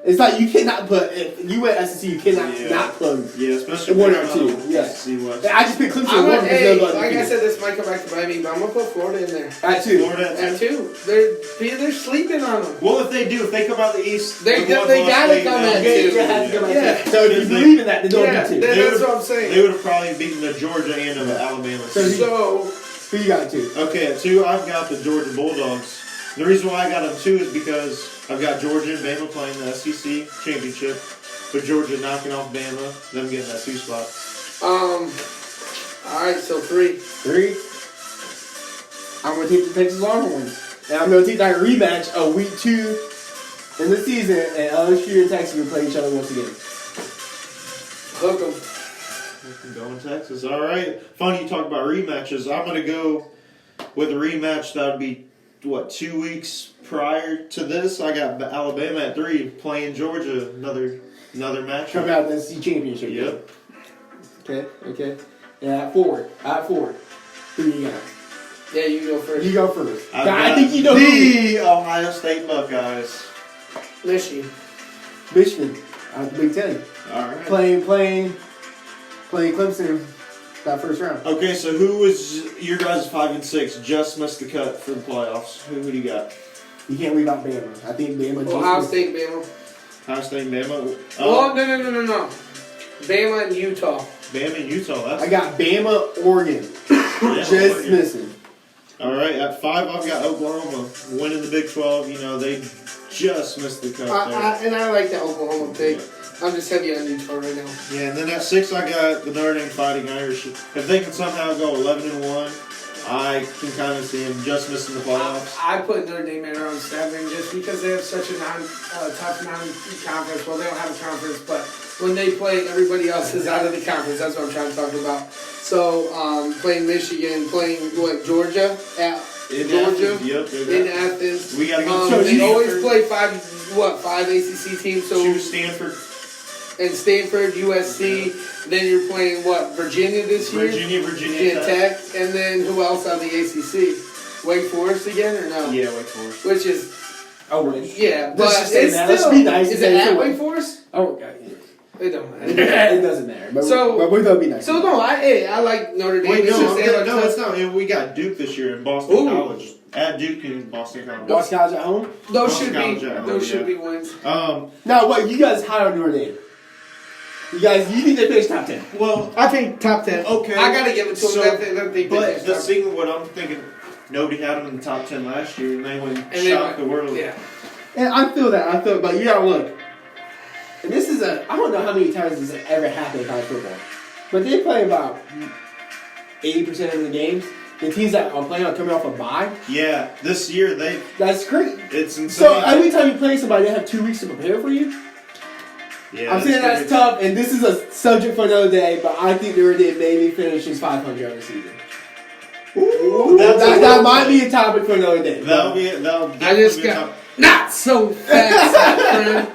It's like you cannot put, if you went SEC, you cannot not put them. Yeah, especially one or two. Yeah. See what. I just picked Clemson I'm one gonna, because they're like I undefeated. said, this might come back to bite me, but I'm gonna put Florida in there. At two. Florida At two. They're sleeping on them. Well, if they come out the East, They with one they loss, gotta they- come they'll at get- two. They have to come at Yeah. two. So if you believe in that, then don't Yeah, do two. that's what I'm saying. They would have probably beaten the Georgia and the Alabama. So, Who you got at two? Okay, at two, I've got the Georgia Bulldogs. The reason why I got them two is because I've got Georgia and Bama playing the SEC championship, but Georgia knocking off Bama, them getting that two spot. alright, so three. Three. I'm going to take the Texas Longhorns. And I'm going to take that rematch of week 2 in the season, and LSU and Texas will play each other once again. Hook 'em. Going Texas. All right. Funny you talk about rematches. I'm going to go with a rematch that would be, 2 weeks prior to this? I got Alabama at 3 playing Georgia. Another match. Coming out of the SEC championship. Yep. Okay. Yeah, at 4. Who you got? Yeah, you go first. You go first. I've I got think you know who. the Ohio State Buckeyes. Michigan. Michigan. Out of the Big Ten. All right. Playing Clemson that first round. Okay, so who was your guys' 5 and 6? Just missed the cut for the playoffs. Who do you got? You can't leave out Bama. I think Bama just Ohio missed- State, Bama. Ohio State and Bama. Oh, no. Bama and Utah. Bama and Utah. That's I got Bama, Oregon. yeah, Just Oregon. missing. All right, at 5, I've got Oklahoma winning the Big 12. You know, they just missed the cut there. And I like that Oklahoma pick. I'm just heavy on Utah right now. Yeah, and then at 6, I got the Notre Dame Fighting Irish. If they can somehow go 11-1, I can kind of see them just missing the playoffs. I put Notre Dame at around 7 just because they have such a tough non-conference. Well, they don't have a conference, but when they play, everybody else is out of the conference. That's what I'm trying to talk about. So, playing Michigan, playing Georgia at Georgia Yep, in Athens. We got to go They always play 5 ACC teams. So to Stanford. and Stanford, USC. Then you're playing Virginia this year. Virginia Tech, and then who else on the ACC? Wake Forest again or no? Yeah, Wake Forest. Which is I win. yeah, but Let's it's just say that. Let's still. be nice Is and it say at it's a Wake win. Forest? Oh, God. It don't matter. It doesn't matter. But we thought be nice. So no, I like Notre Dame. Wait, It's just they have a no, tough- it's not. We got Duke this year in Boston Ooh. College. At Duke and Boston College. Boston College at home? Those Boston should College be at home, those should yeah. be wins. Now, what? You guys high on Notre Dame? You think they finish top 10? Well, I think top 10. Okay. I gotta give it to them. So, That they but finished the top- thing, what I'm thinking, nobody had them in the top 10 last year, and they went and they shocked went- the world. Yeah. And I feel that. But you gotta look. And this is I don't know how many times this has ever happened in college football. But they play about 80% of the games. The teams that are playing are coming off a bye. Yeah, this year That's great. it's insane. So every time you play somebody, they have 2 weeks to prepare for you. yeah, I'm saying that's crazy. tough, and this is a subject for another day. But I think Notre Dame maybe finishes 500 on the season. Ooh, That might be a topic for another day. That'll I definitely just be a got top- not so fast, my friend.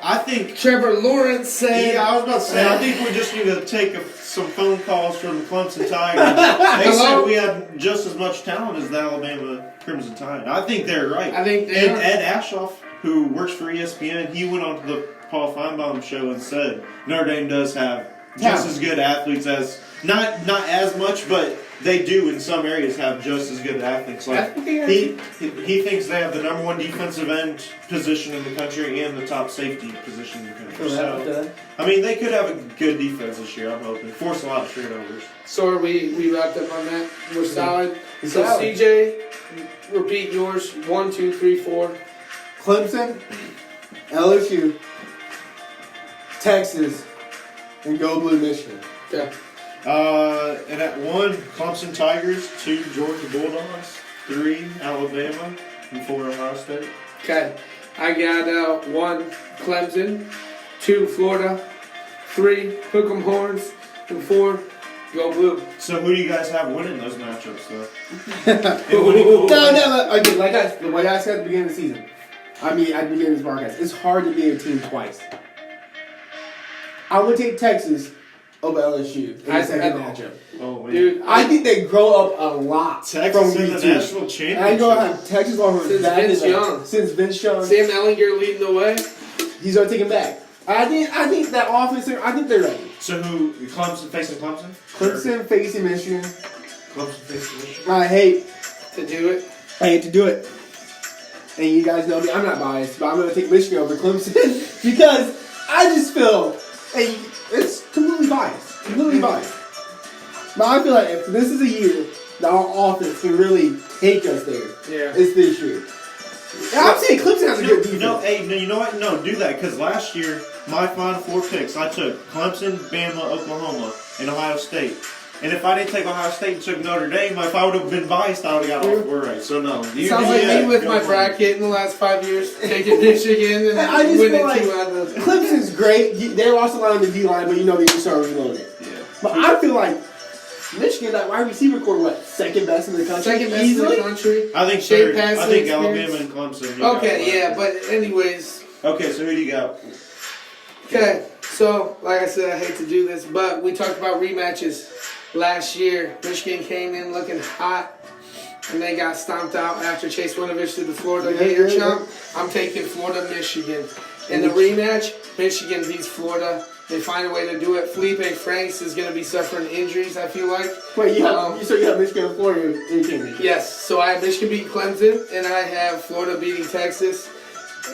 I think. Trevor Lawrence said. Yeah, I was about to say. I think we just need to take some phone calls from the Clemson Tigers. They Hello? said we had just as much talent as the Alabama Crimson Tide. I think they're right. I think they and are. Ed Ashoff, who works for ESPN, he went on to the Paul Feinbaum show and said Notre Dame does have just as good athletes as not as much, but they do in some areas have just as good athletes. Like he thinks they have the number one defensive end position in the country and the top safety position in the country. So, I mean, they could have a good defense this year. I'm hoping force a lot of turnovers. So are we wrapped up on that? We're solid. So Solid. CJ, repeat yours. 1, 2, 3, 4. Clemson, LSU, Texas, and Go Blue Michigan. Okay. And at 1, Clemson Tigers. 2, Georgia Bulldogs. 3, Alabama. And 4, Ohio State. Okay. I got 1, Clemson. 2, Florida. 3, Hook 'em Horns. And 4, Go Blue. So who do you guys have winning those matchups, though? No. Okay, like I said at the beginning of the season. I mean, at the beginning of this broadcast, it's hard to beat a team twice. I would take Texas over LSU in the second matchup. Oh, man. Dude, I think they grow up a lot Texas from in the D2. national championship. And I go have Texas over Since that Vince is Young. Since Vince Young, Sam Ellinger leading the way. he's gonna take him back. I think that offense. I think they're ready. So who? Clemson facing Clemson? Clemson facing Michigan. Clemson facing Michigan. I hate To do it. to do it. And you guys know me, I'm not biased, but I'm gonna take Michigan over Clemson because I just feel, hey, it's completely biased. But I feel like if this is a year that our offense can really take us there, Yeah. it's this year. And I'm saying Clemson has a good defense. No, you know what? No, do that, because last year, my Final Four picks, I took Clemson, Bama, Oklahoma, and Ohio State. And if I didn't take Ohio State and took Notre Dame, if I would have been biased, I would have got all 4 right. So no. Sounds like me with my bracket in the last 5 years, taking Michigan and I just winning feel like 2 out of the... Clemson's great. They lost a lot on the D-line, but you know they just started reloading. Yeah. But I feel like Michigan, that wide receiver core, second best in the country? Second best in the country. I think Shea third. I passing think experience. Alabama and Clemson. you got Okay, left. yeah, but anyways... Okay, so who do you got? Okay, so, like I said, I hate to do this, but we talked about rematches last year. Michigan came in looking hot, and they got stomped out after Chase Winovich did the Florida Gator chomp. I'm taking Florida, Michigan. In the rematch, Michigan beats Florida. They find a way to do it. Felipe Franks is going to be suffering injuries, I feel like. Wait, you have Michigan and Florida in championship? Yes, so I have Michigan beating Clemson, and I have Florida beating Texas.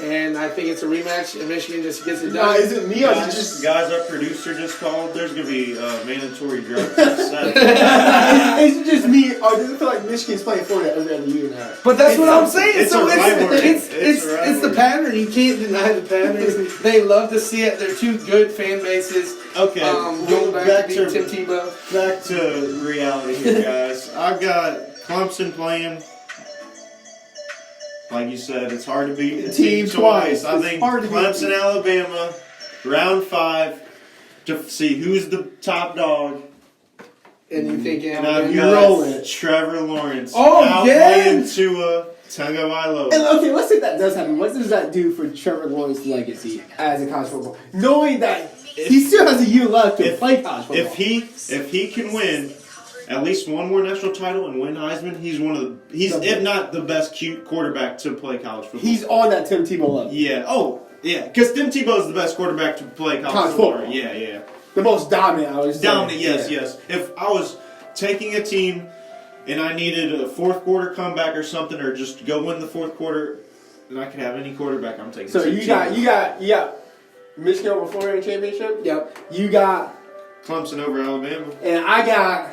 And I think it's a rematch, and Michigan just gets it done. Is it me or is it just... Guys, our producer just called. There's going to be mandatory drug tests. Is it just me, or does it feel like Michigan's playing Florida every other year now? But that's what I'm saying. It's So a rivalry. it's It's a rivalry. the pattern. You can't deny the pattern. They love to see it. They're two good fan bases. Okay, Going back to Tim Tebow. Back to reality here, guys. I've got Clemson playing. Like you said, it's hard to beat a team twice. I think Clemson, Alabama, round 5, to see who's the top dog. And you think And I've you got roll it. Trevor Lawrence. Oh, outplaying yeah! Tua Tagovailoa. And okay, let's say that does happen. What does that do for Trevor Lawrence's legacy as a college football? Knowing that he still has a year left to play college football. If he can win at least one more national title and win Heisman, he's if not the best cute quarterback to play college football. He's on that Tim Tebow level. Yeah. Oh, yeah. Because Tim Tebow is the best quarterback to play college football. Yeah. The most dominant, I would say. Dominant, yes. If I was taking a team and I needed a fourth quarter comeback or something, or just go win the fourth quarter, and I could have any quarterback, I'm taking. So Tim you Tebow. got Michigan over Florida in the championship. Yep. You got Clemson over Alabama. and I got.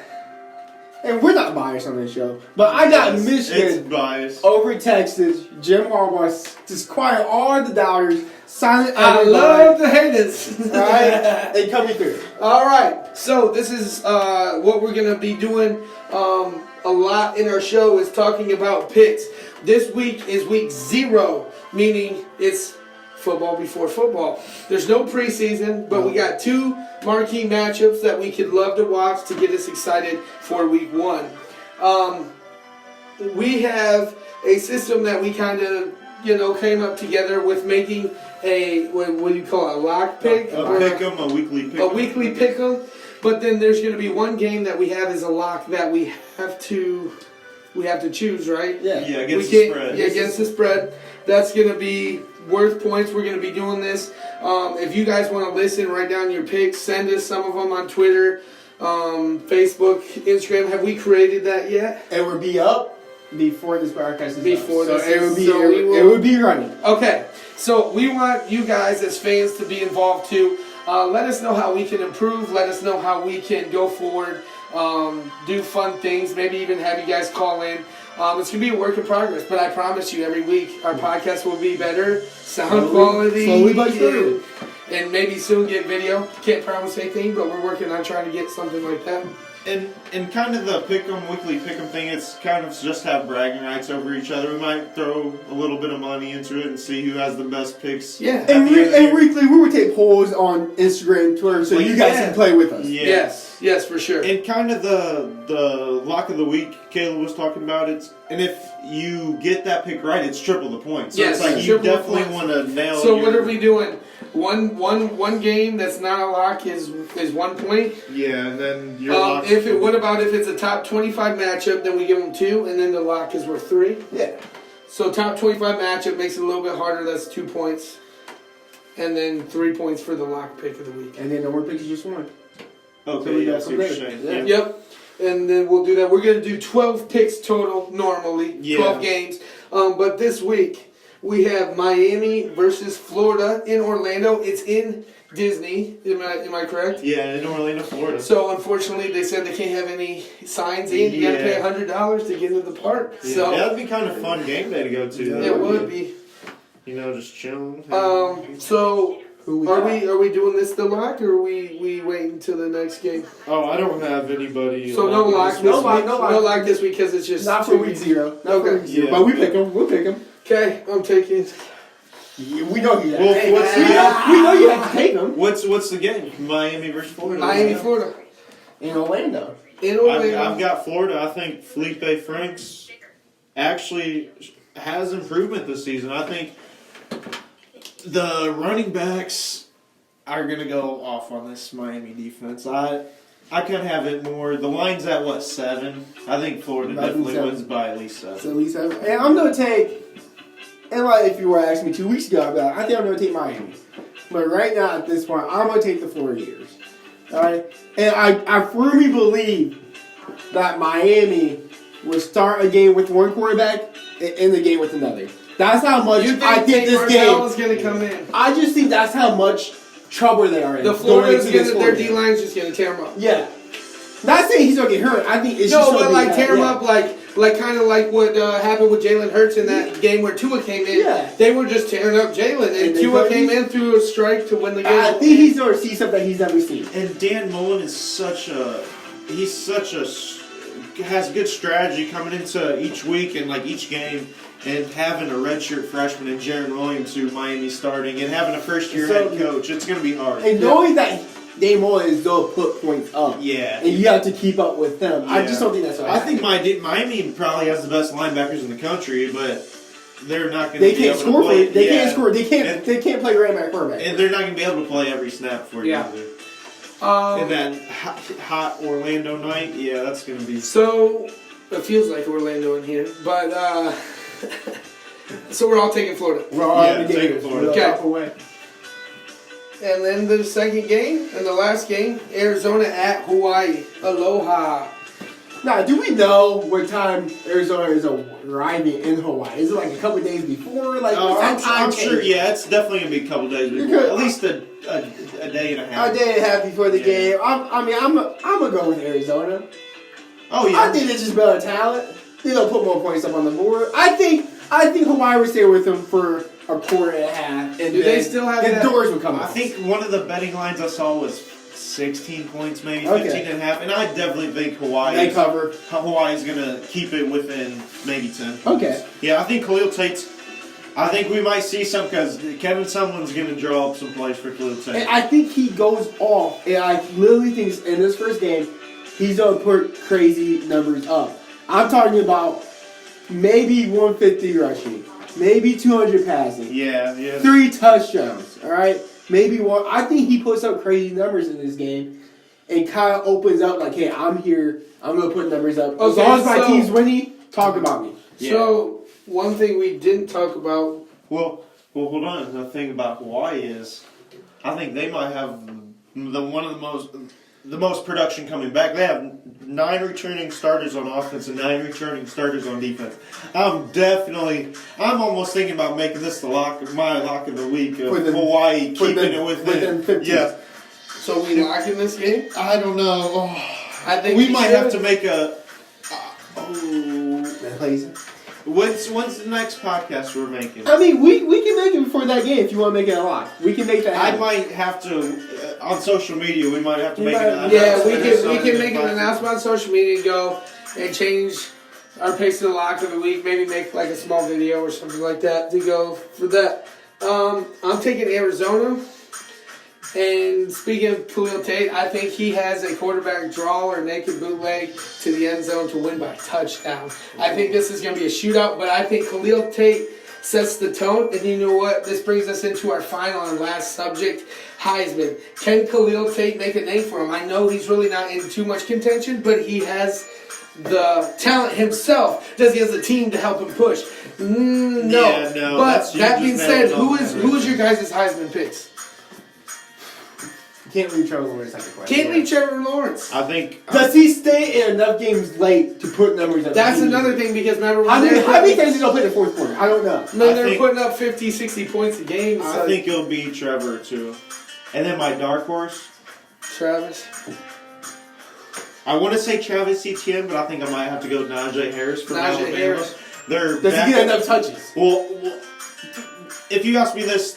And we're not biased on this show, but I got It's Michigan biased. over Texas. Jim Harbaugh just quiet all the doubters, silent I everybody. love the haters. Right? They coming through. All right, so this is what we're gonna be doing a lot in our show is talking about picks. This week is week 0, meaning it's football before football. There's no preseason, but we got 2 marquee matchups that we could love to watch to get us excited for week 1. We have a system that we kind of came up together with making a what do you call it, a lock pick? A pick'em, a weekly pick'em. A weekly pick'em, but then there's going to be one game that we have as a lock that we have to choose, right? Yeah. Yeah, against the spread. Yeah, against the spread. That's going to be worth points. We're going to be doing this. If you guys want to listen, write down your picks. Send us some of them on Twitter. Facebook, Instagram. Have we created that yet? It would be up before this podcast is Before up. So this it would is- be so we it, will- it would be running. Okay, so we want you guys as fans to be involved too. Let us know how we can improve. Let us know how we can go forward, do fun things, maybe even have you guys call in. It's going to be a work in progress, but I promise you every week our podcast will be better, sound quality, slowly but surely. and maybe soon get video. Can't promise anything, but we're working on trying to get something like that. And kind of the weekly pick'em thing, it's kind of just have bragging rights over each other. We might throw a little bit of money into it and see who has the best picks. Yeah. at the And, end of the year. weekly, we would take polls on Instagram, Twitter, so Like, you guys yeah. can play with us. Yeah. Yes, for sure. And kind of the lock of the week Caleb was talking about, and if you get that pick right, it's triple the points. So Yes, it's like you triple the definitely points. want to nail. So your, what are we doing? One game that's not a lock is 1 point. Yeah, and then your lock. What about if it's a top 25 matchup? Then we give them 2, and then the lock is worth 3. Yeah. So top 25 matchup makes it a little bit harder. That's 2 points, and then 3 points for the lock pick of the week. And then the one pick is just one. Okay, so we yeah, got I see some what you're there. saying. Yeah. Yeah. Yep. And then we'll do that. We're gonna do 12 picks total normally. Yeah. 12 games. But this week we have Miami versus Florida in Orlando. It's in Disney. Am I correct? Yeah, in Orlando, Florida. So unfortunately, they said they can't have any signs in. You gotta pay Yeah. $100 to get into the park. Yeah, So that'd be kind of fun game day to go to. Yeah, though. it would be. You know, just chilling. So Who we are got? we doing this the lock or are we waiting until the next game? Oh, I don't have anybody. So no lock this No week. lock, no lock. No lock this week because it's just Not 2 for week weeks. 0. Not Okay. for week 0. Yeah. But we pick them. We'll pick them. Okay, I'm taking. Yeah, we know you have. Well, Hey, what's man, the- we know you have to take them. What's the game? Miami versus Florida. Miami, Florida. In Orlando. In Orlando. I've got Florida. I think Felipe Franks actually has improvement this season. I think the running backs are going to go off on this Miami defense. I can have it more. The line's at what, 7? I think Florida About definitely 7. wins by at least 7. So at least and I'm gonna take. And like if you were asking me 2 weeks ago, I'd be like, I think I'm gonna take Miami. But right now at this point, I'm gonna take the Florida Gators. All right, and I firmly believe that Miami will start a game with one quarterback and end the game with another. That's how much You think I think this Martell is game. going to come in? I just think that's how much trouble they are in. The going Florida's into this going to, their Florida. D line's just going to tear them up. Yeah. Not saying he's gonna get hurt. I think it's just No, gonna but be like that, tear them yeah. up like kind of like what happened with Jalen Hurts in that game where Tua came in. Yeah. They were just tearing up Jalen, and And they Tua got- came in through a strike to win the game. I think he's gonna see something he's never seen. And Dan Mullen is has good strategy coming into each week and like each game, and having a redshirt freshman and Jaron Williams who Miami starting and having a first year So- head coach, it's going to be hard. And knowing that Dame Mullen is gonna put points up, Yeah. and you have to keep up with them. I Yeah. just don't think that's what I think Miami probably has the best linebackers in the country, but they're not going to they be can't able score to for play. you. They yeah. can't score. They can't. And- They can't play right back quarterback. And they're not going to be able to play every snap for you Yeah. either. And that hot Orlando night, yeah, that's going to be. So it feels like Orlando in here, but so we're all taking Florida. We're all Yeah, the take Gators. Florida. We're Okay. off away. And then the second game and the last game, Arizona at Hawaii. Aloha. Now, do we know what time Arizona is arriving in Hawaii? Is it like a couple days before? Like what's that time I'm sure, change? yeah, it's definitely going to be a couple days before. Because- At least a day and a half. A day and a half before the Yeah. game. I'm gonna go with Arizona. Oh, yeah. I think it's just better talent. They'll put more points up on the board. I think Hawaii would stay with them for a quarter and a half, and Do they then still have the that- doors would come I out. think one of the betting lines I saw was 16 points, maybe Okay. 15 and a half. And I definitely think they cover. Hawaii's going to keep it within maybe 10 points. Okay. Yeah, I think Khalil Tate's. I think we might see some because Kevin Sumlin's going to draw up some plays for Khalil Tate. And I think he goes off, and I literally think in this first game, he's gonna put crazy numbers up. I'm talking about maybe 150 rushing, maybe 200 passing, Yeah. 3 touchdowns. All right, maybe one. I think he puts up crazy numbers in this game, and kind of opens up like, "Hey, I'm here. I'm gonna put numbers up. As Okay, long as my so- team's winning, talk about me." Yeah. So one thing we didn't talk about. Well, hold on. The thing about Hawaii is, I think they might have one of the most. the most production coming back. They have 9 returning starters on offense and 9 returning starters on defense. I'm almost thinking about making this my lock of the week of Hawaii, keeping it within 15. Yeah. So we locking this game? I don't know. Oh, I think we might have to make a. When's the next podcast we're making? I mean, we can make it before that game if you want to make it a lock. We can make that happen. I might have to on social media. We might have to make an announcement. announcement. We can make an announcement on social media and go and change our picks to the lock of the week. Maybe make like a small video or something like that to go for that. I'm taking Arizona. And speaking of Khalil Tate, I think he has a quarterback draw or naked bootleg to the end zone to win by a touchdown. I think this is going to be a shootout, but I think Khalil Tate sets the tone. And you know what? This brings us into our final and last subject, Heisman. Can Khalil Tate make a name for him? I know he's really not in too much contention, but he has the talent himself. Does he have a team to help him push? No. Yeah, no. But that being said, who is your guys' Heisman picks? Can't leave Trevor Lawrence. Can't leave Trevor Lawrence. I think. Does he stay in enough games late to put numbers up? That's another thing because remember how many times did he play the fourth quarter? I don't know. No, they're putting up 50, 60 points a game. So. I think it'll be Trevor too. And then my dark horse, Travis. I want to say Travis Etienne, but I think I might have to go Najee Harris from Alabama. Harris. Does he get enough touches? Well, if you asked me this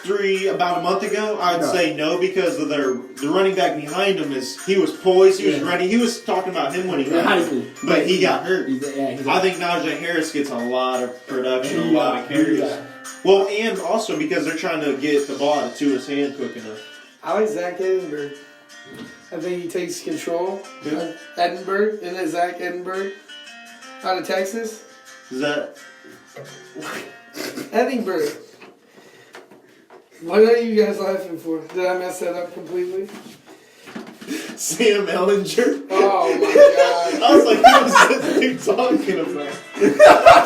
about a month ago, I'd say no because of the running back behind him he was poised, he was ready. He was talking about him when he got hurt, but he got hurt. I think Najee Harris gets a lot of production, a lot of carries. Well, and also because they're trying to get the ball to his hand quick enough. I like Zach Edinburgh. I think he takes control. Edinburgh, isn't it Zach Edinburgh? Out of Texas? Is that Edinburgh. What are you guys laughing for? Did I mess that up completely? Sam Ellinger? Oh my god. I was like, what are you talking about?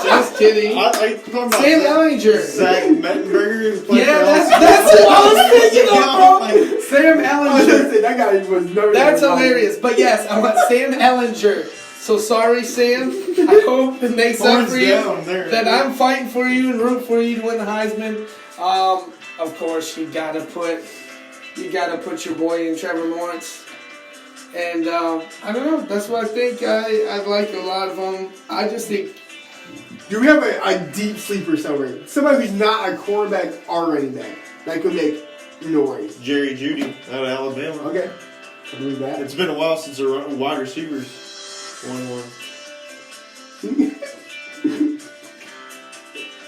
Just kidding. Sam Ellinger. Zach Mettenberger. Yeah, that's who I was thinking of, bro. Sam Ellinger. That guy was nervous. That's hilarious. But yes, I want Sam Ellinger. So sorry, Sam. I hope it makes up for you that I'm fighting for you and root for you to win the Heisman. Of course, you gotta put your boy in Trevor Lawrence. And I don't know. That's what I think. I like a lot of them. I just think. Do we have a deep sleeper somewhere? Somebody who's not a quarterback or running back that could make noise. Jerry Jeudy out of Alabama. Okay, I believe that. It's been a while since a wide receivers won one.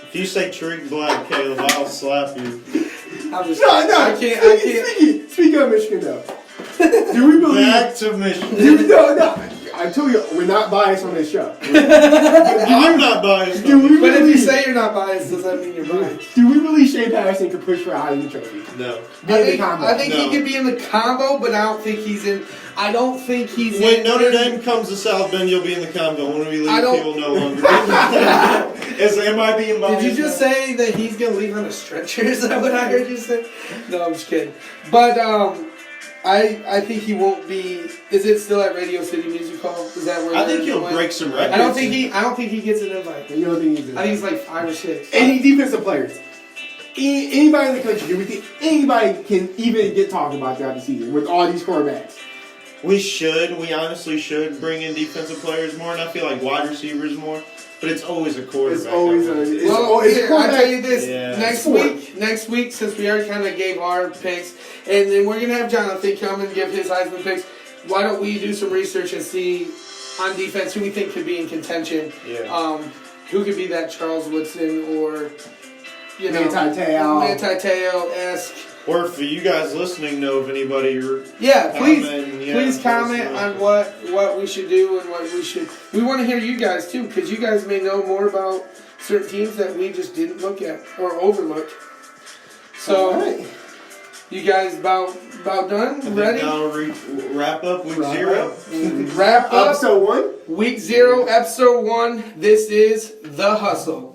If you say Tariq Black, Caleb, I'll slap you. I'm just, no. I can't. Speak of Michigan, though. Do we believe? Back to Michigan. No. I told you we're not biased on this show. I'm not biased. But if you say you're not biased, does that mean you're biased? Do we believe Shane Patterson could push for a Heisman Trophy? No. I think he could be in the combo, but I don't think he's in. When Notre Dame comes to South Bend, you'll be in the combo. When we leave, people no longer. Am I being biased? Did you just say that he's gonna leave on a stretcher? Is that what I heard you say? No, I'm just kidding. But I think he won't be. Is it still at Radio City Music Hall? Is that where? I think he'll break some records. I don't think he gets an invite. You don't think he's in? I think he's like 5 or 6. Any defensive players? Anybody in the country? Do we think anybody can even get talked about throughout the season with all these quarterbacks? We honestly should bring in defensive players more, and I feel like wide receivers more. But it's always a quarterback. It's always I'll tell you this. Yeah. Next week, since we already kind of gave our picks, and then we're going to have Jonathan come and give his Heisman picks, why don't we do some research and see on defense who we think could be in contention? Yeah. Who could be that Charles Woodson or, Manti Te'o-esque. Or for you guys listening, know if anybody please comment on what we should do and what we should. We want to hear you guys too, because you guys may know more about certain teams that we just didn't look at or overlooked. So, you guys about done? Ready? Now wrap up week 0. Wrap up episode 1. Week 0, episode 1. This is The Hustle.